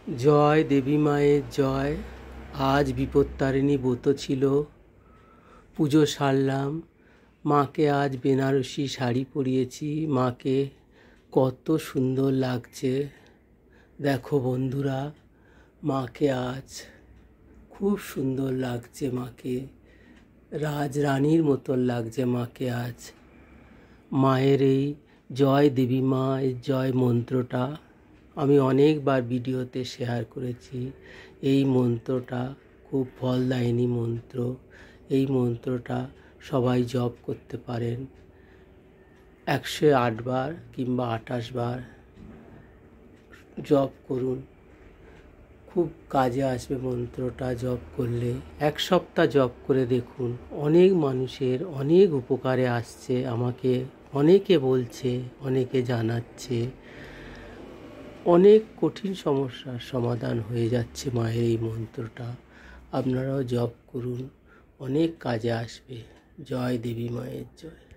জয় দেবী মায়ের জয়। আজ বিপত্তারিণী ব্রত ছিল, পুজো সারলাম। মাকে আজ বেনারসি শাড়ি পরিয়েছি। মাকে কত সুন্দর লাগছে দেখো বন্ধুরা, মাকে আজ খুব সুন্দর লাগছে। মাকে রাজরানীর মতন লাগছে মাকে আজ। মায়ের এই জয় দেবী মায়ের জয় মন্ত্রটা আমি অনেকবার ভিডিওতে শেয়ার করেছি। এই মন্ত্রটা খুব ফলদায়িনী মন্ত্র। এই মন্ত্রটা সবাই জপ করতে পারেন। 108 বার কিংবা 28 বার জপ করুন, খুব কাজে আসবে মন্ত্রটা জপ করলে। 1 সপ্তাহ জপ করে দেখুন, অনেক মানুষের অনেক উপকারে আসছে। আমাকে অনেকে বলছে, অনেকে জানাচ্ছে, অনেক কঠিন সমস্যার সমাধান হয়ে যাচ্ছে মায়ের এই মন্ত্রটা। আপনারাও জপ করুন, অনেক কাজে আসবে। জয় দেবী মায়ের জয়।